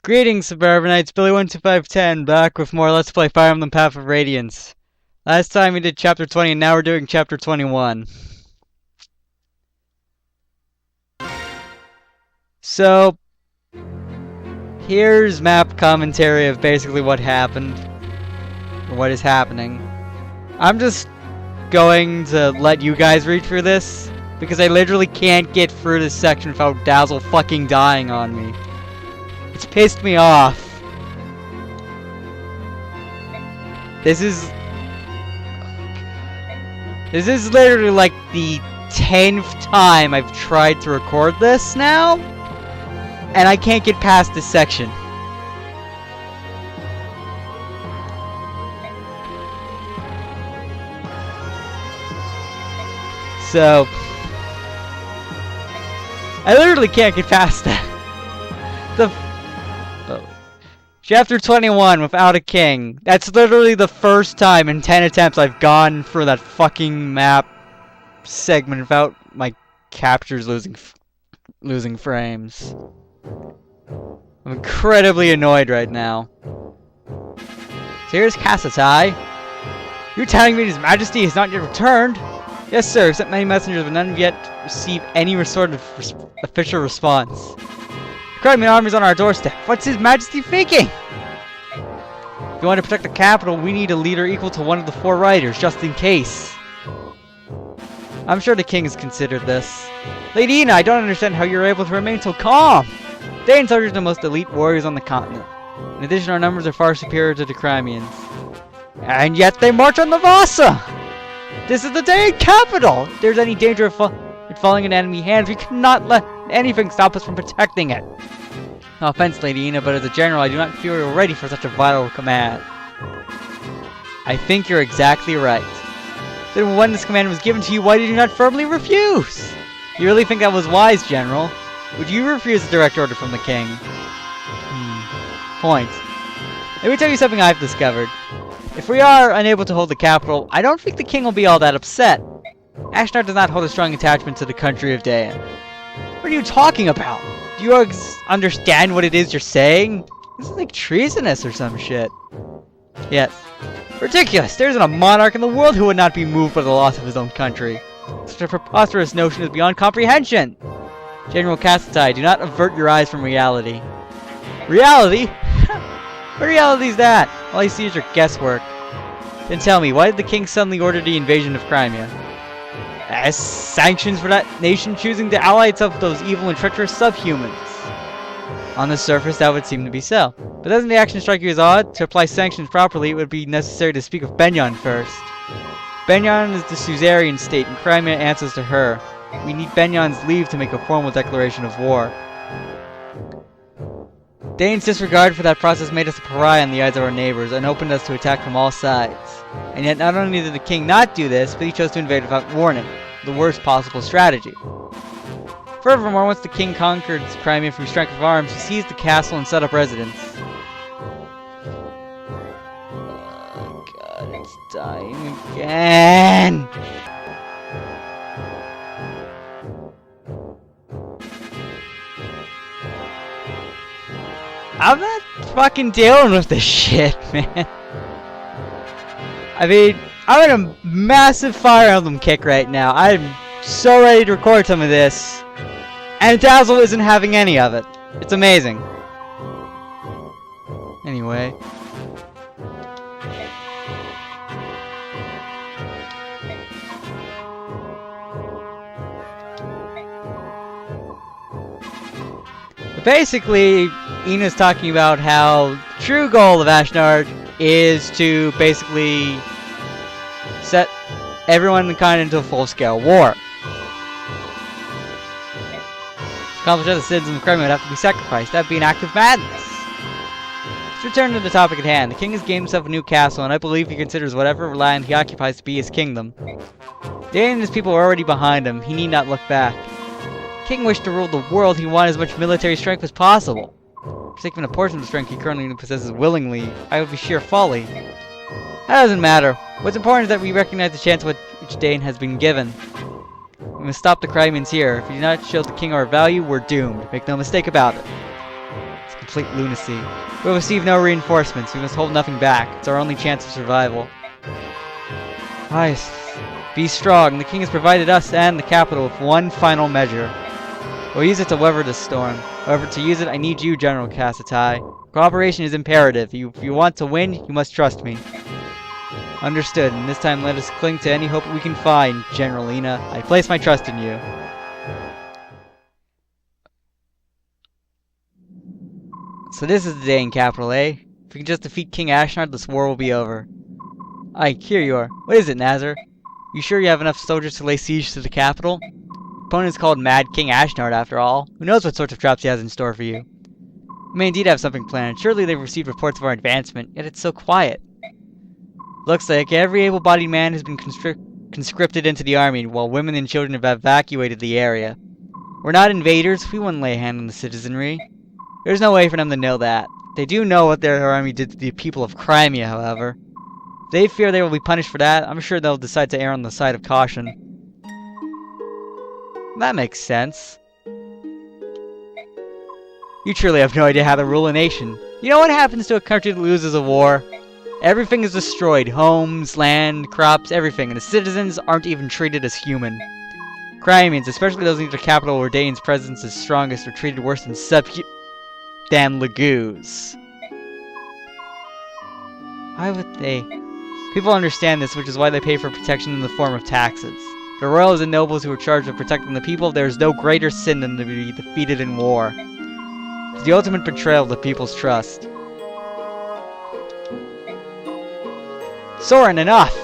Greetings, suburbanites. Billy12510 back with more Let's Play Fire Emblem Path of Radiance. Last time we did Chapter 20, and now we're doing Chapter 21. So, here's map commentary of basically what happened, or what is happening. I'm just going to let you guys read through this, because I literally can't get through this section without Dazzle fucking dying on me. It's pissed me off. This is literally like the 10th time I've tried to record this now, and I can't get past this section. So, I literally can't get past that. Chapter 21, without a king. That's literally the first time in 10 attempts I've gone for that fucking map segment without my captures losing frames. I'm incredibly annoyed right now. So here's Kassatai. You're telling me His Majesty has not yet returned? Yes, sir, sent many messengers, but none have yet received any sort of official response. The Crimean army's on our doorstep. What's His Majesty thinking? If you want to protect the capital, we need a leader equal to one of the four riders, just in case. I'm sure the king has considered this. Lady Ina, I don't understand how you're able to remain so calm. Danes are the most elite warriors on the continent. In addition, our numbers are far superior to the Crimeans. And yet they march on the Vasa! This is the Dane capital! If there's any danger of it falling in enemy hands, we cannot let anything stop us from protecting it. No offense, Lady Ina, but as a general, I do not feel you're ready for such a vital command. I think you're exactly right. Then when this command was given to you, why did you not firmly refuse? You really think that was wise, General? Would you refuse a direct order from the king? Point. Let me tell you something I've discovered. If we are unable to hold the capital, I don't think the king will be all that upset. Ashnar does not hold a strong attachment to the country of Dayan. What are you talking about? Do you understand what it is you're saying? This is like treasonous or some shit. Yes. Ridiculous! There isn't a monarch in the world who would not be moved by the loss of his own country. Such a preposterous notion is beyond comprehension! General Kassatai, do not avert your eyes from reality. Reality? What reality is that? All I see is your guesswork. Then tell me, why did the king suddenly order the invasion of Crimea? As sanctions for that nation choosing to ally itself with those evil and treacherous subhumans. On the surface, that would seem to be so. But doesn't the action strike you as odd? To apply sanctions properly, it would be necessary to speak of Benyon first. Benyon is the suzerain state, and Crimea answers to her. We need Benyon's leave to make a formal declaration of war. Dane's disregard for that process made us a pariah in the eyes of our neighbors, and opened us to attack from all sides. And yet not only did the king not do this, but he chose to invade without warning. The worst possible strategy. Furthermore, once the king conquered Crimea through strength of arms, he seized the castle and set up residence. Oh god, it's dying again! I'm not fucking dealing with this shit, man. I mean, I'm in a massive Fire Emblem kick right now. I'm so ready to record some of this. And Dazzle isn't having any of it. It's amazing. Anyway. But basically, Ina's talking about how the true goal of Ashnar is to basically set everyone in the continent into a full-scale war. To accomplish that, the citizens of Crimea would have to be sacrificed. That would be an act of madness. Let's return to the topic at hand. The king has gained himself a new castle, and I believe he considers whatever land he occupies to be his kingdom. Dane and his people are already behind him. He need not look back. The king wished to rule the world. He wanted as much military strength as possible. Forsaking a portion of the strength he currently possesses willingly, I would be sheer folly. That doesn't matter. What's important is that we recognize the chance which Dane has been given. We must stop the Crimeans here. If we do not show the king our value, we're doomed. Make no mistake about it. complete lunacy. We will receive no reinforcements. We must hold nothing back. It's our only chance of survival. Nice. Be strong. The king has provided us and the capital with one final measure. We'll use it to weather the storm. However, to use it, I need you, General Kassatai. Cooperation is imperative. If you want to win, you must trust me. Understood, and this time let us cling to any hope we can find, Generalina. I place my trust in you. So this is the day in capital A. If we can just defeat King Ashnard, this war will be over. Aye, here you are. What is it, Nazar? You sure you have enough soldiers to lay siege to the capital? Opponent is called Mad King Ashnard, after all. Who knows what sorts of traps he has in store for you? We may indeed have something planned. Surely they've received reports of our advancement, yet it's so quiet. Looks like every able-bodied man has been conscripted into the army, while women and children have evacuated the area. We're not invaders. We wouldn't lay a hand on the citizenry. There's no way for them to know that. They do know what their army did to the people of Crimea, however. If they fear they will be punished for that, I'm sure they'll decide to err on the side of caution. That makes sense. You truly have no idea how to rule a nation. You know what happens to a country that loses a war? Everything is destroyed. Homes, land, crops, everything. And the citizens aren't even treated as human. Crimeans, especially those in the capital where Dane's presence is strongest, are treated worse than damn Lagoos. Why would they? People understand this, which is why they pay for protection in the form of taxes. The royals and nobles who are charged with protecting the people, there is no greater sin than to be defeated in war. It's the ultimate betrayal of the people's trust. Soren, enough!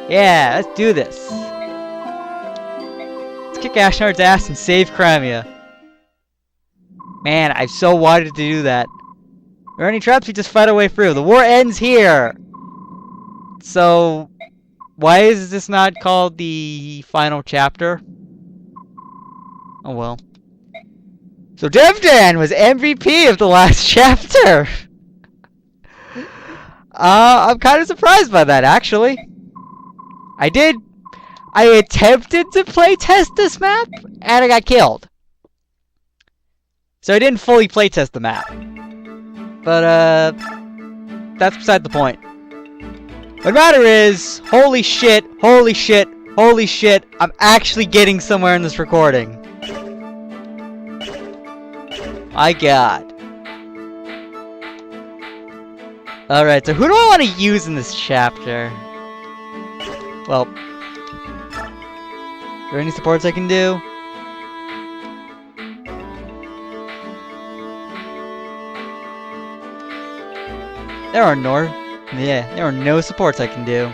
Yeah, let's do this. Let's kick Ashnard's ass and save Crimea. Man, I've so wanted to do that. If there are any traps, we just fight our way through. The war ends here! So, why is this not called the final chapter? Oh well. So Devdan was MVP of the last chapter! I'm kind of surprised by that, actually. I attempted to playtest this map, and I got killed. So I didn't fully playtest the map. But, that's beside the point. What matter is, holy shit, holy shit, holy shit, I'm actually getting somewhere in this recording. My god. Alright, so who do I want to use in this chapter? Well, are there any supports I can do? There are no supports I can do.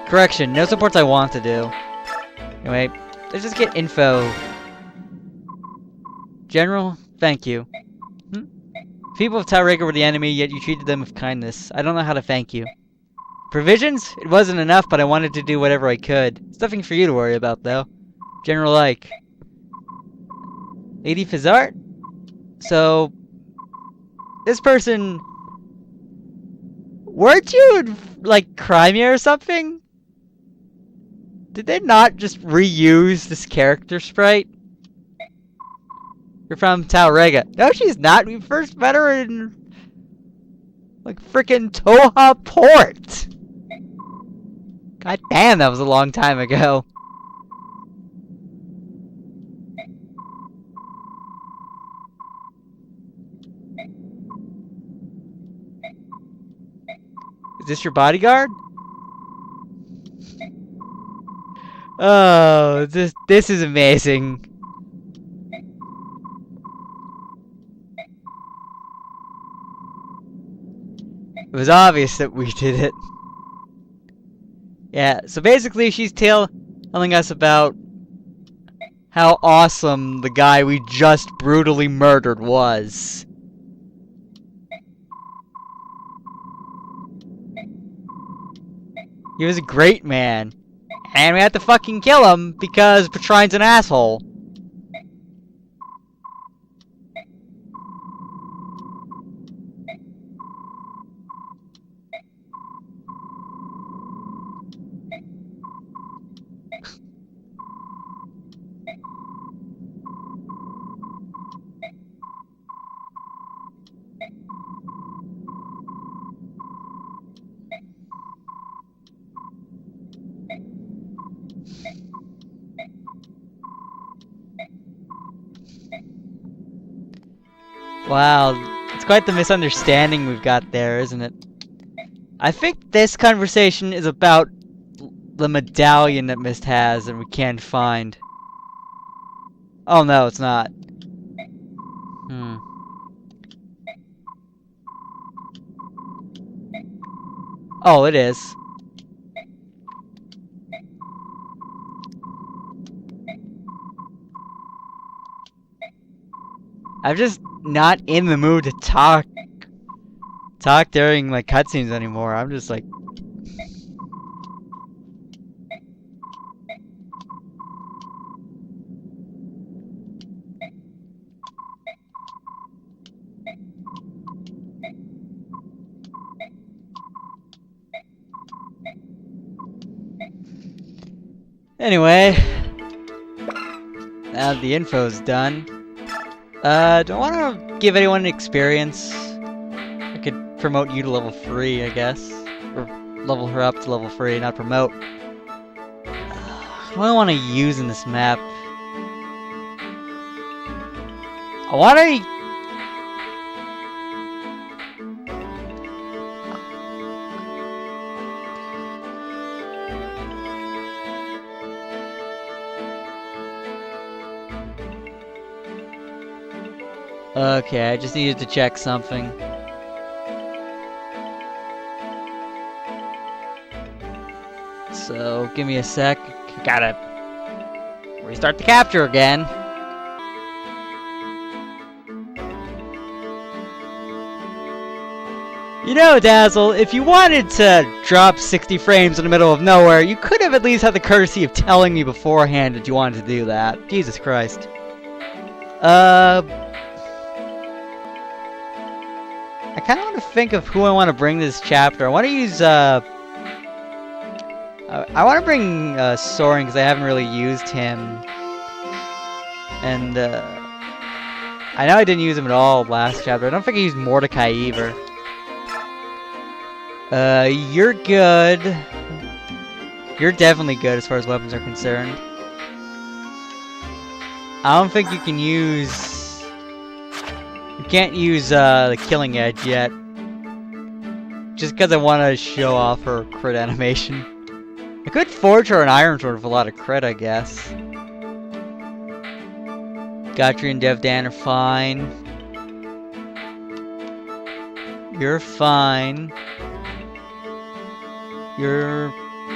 Correction, no supports I want to do. Anyway, let's just get info. General, thank you. People of Talrega were the enemy, yet you treated them with kindness. I don't know how to thank you. Provisions? It wasn't enough, but I wanted to do whatever I could. It's nothing for you to worry about, though. General Ike. Lady Fizzart? So, this person... Weren't you in, like, Crimea or something? Did they not just reuse this character sprite? You're from Talrega. No, she's not. We first met her in... like, frickin' Toha Port! God damn, that was a long time ago. Is this your bodyguard? Oh, this is amazing. It was obvious that we did it. Yeah, so basically she's telling us about how awesome the guy we just brutally murdered was. He was a great man. And we had to fucking kill him because Petrine's an asshole. Wow, it's quite the misunderstanding we've got there, isn't it? I think this conversation is about the medallion that Mist has and we can't find. Oh no, it's not. Oh, it is. I'm just not in the mood to talk during like cutscenes anymore. I'm just like anyway, now the info's done. Do I want to give anyone an experience? I could promote you to level 3, I guess. Or level her up to level 3, not promote. What do I want to use in this map? I want to... Okay, I just needed to check something. So, give me a sec. Gotta restart the capture again. You know, Dazzle, if you wanted to drop 60 frames in the middle of nowhere, you could have at least had the courtesy of telling me beforehand that you wanted to do that. Jesus Christ. I kind of want to think of who I want to bring to this chapter. I want to use, I want to bring, Soren, because I haven't really used him. And, I know I didn't use him at all last chapter. I don't think I used Mordecai either. You're good. You're definitely good as far as weapons are concerned. I don't think you can use... You can't use, the Killing Edge yet. Just because I want to show off her crit animation. I could forge her an Iron Sword with a lot of crit, I guess. Gotri and Devdan are fine. You're fine. You're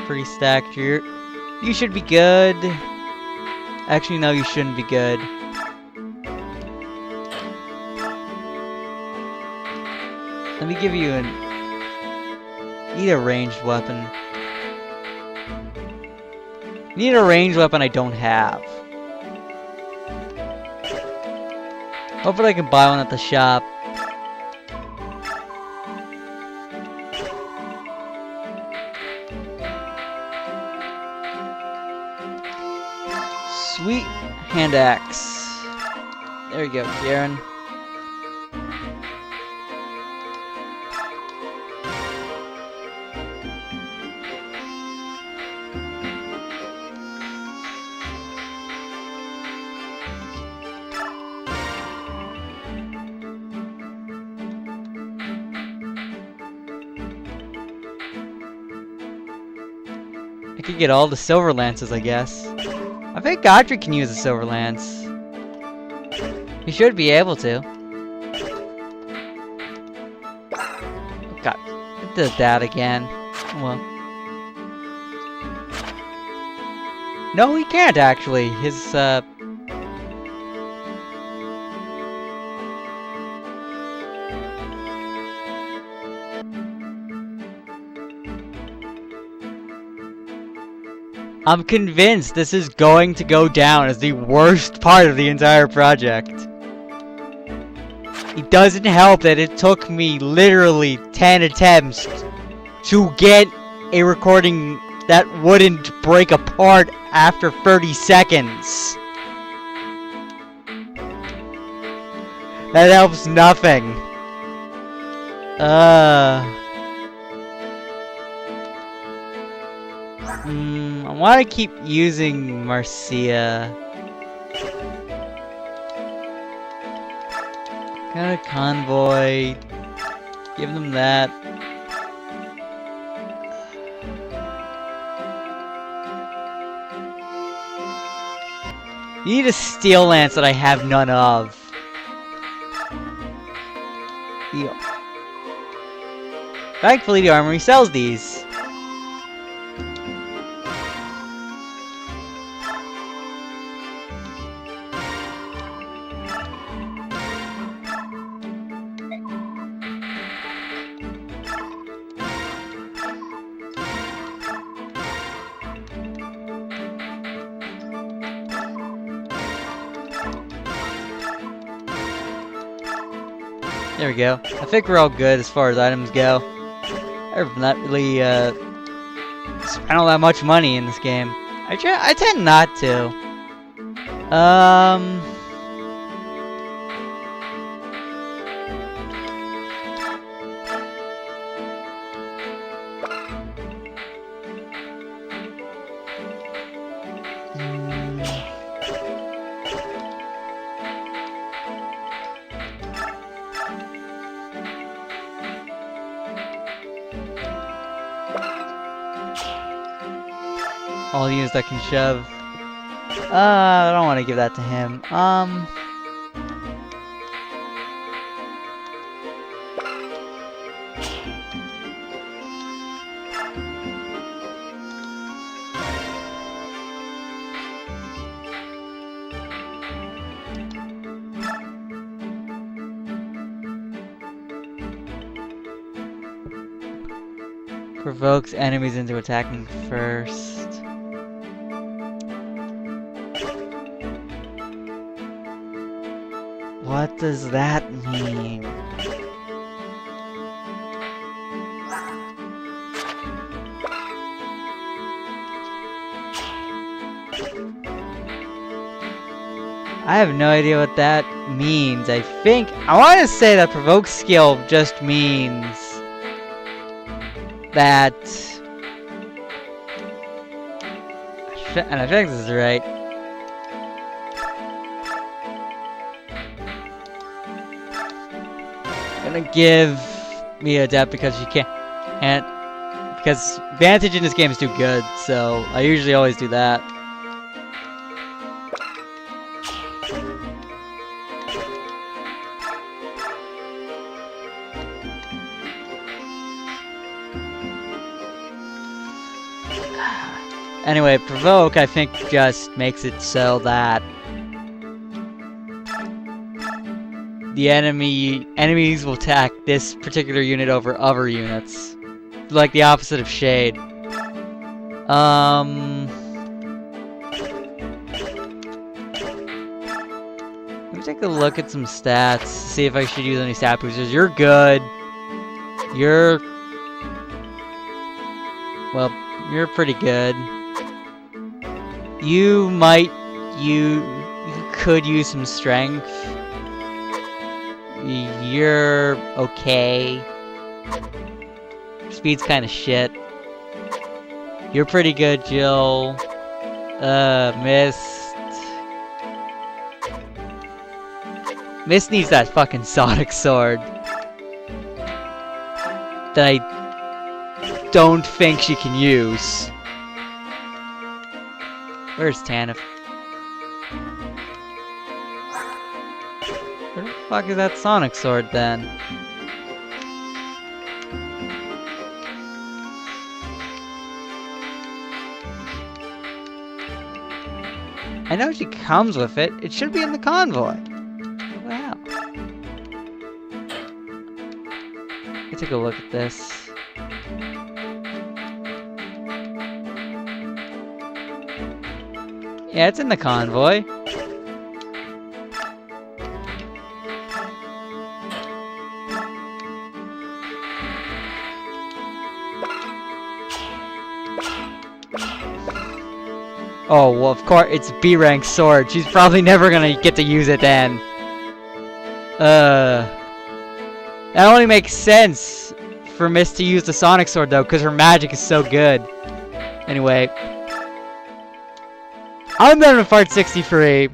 pretty stacked. You should be good. Actually, no, you shouldn't be good. Let me give you need a ranged weapon. Need a ranged weapon I don't have. Hopefully I can buy one at the shop. Sweet hand axe. There you go, Karen. I could get all the silver lances, I guess. I think Godric can use a silver lance. He should be able to. God, it did that again. Well. No, he can't actually. His, I'm convinced this is going to go down as the worst part of the entire project. It doesn't help that it took me literally 10 attempts to get a recording that wouldn't break apart after 30 seconds. That helps nothing. I want to keep using Marcia. Got a convoy. Give them that. You need a steel lance that I have none of. Deal. Thankfully, the armory sells these. There we go. I think we're all good as far as items go. I've not really spent all that much money in this game. I tend not to. All units that can shove. I don't want to give that to him. Provokes enemies into attacking first. What does that mean? I have no idea what that means. I want to say that provoke skill just means that, and I think this is right. Gonna give me a depth because she can't, and because Vantage in this game is too good, so I usually always do that. Anyway, provoke I think just makes it so that the enemies will attack this particular unit over other units. Like the opposite of shade. Let me take a look at some stats, see if I should use any stat boosters. You're good. Well, you're pretty good. You could use some strength. You're okay. Speed's kind of shit. You're pretty good, Jill. Mist. Mist needs that fucking Sonic Sword that I don't think she can use. Where's Tanif? Where the fuck is that Sonic Sword then? I know she comes with it. It should be in the convoy. Wow. Let me take a look at this. Yeah, it's in the convoy. Oh, well, of course, it's B-rank sword. She's probably never gonna get to use it then. That only makes sense for Mist to use the Sonic Sword, though, because her magic is so good. Anyway. I'm done with part 63.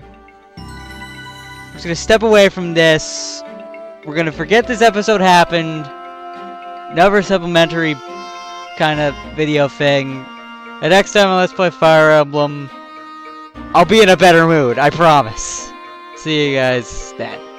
I'm just gonna step away from this we're gonna forget this episode happened. Another supplementary kind of video thing. And next time on Let's Play Fire Emblem, I'll be in a better mood, I promise. See you guys then.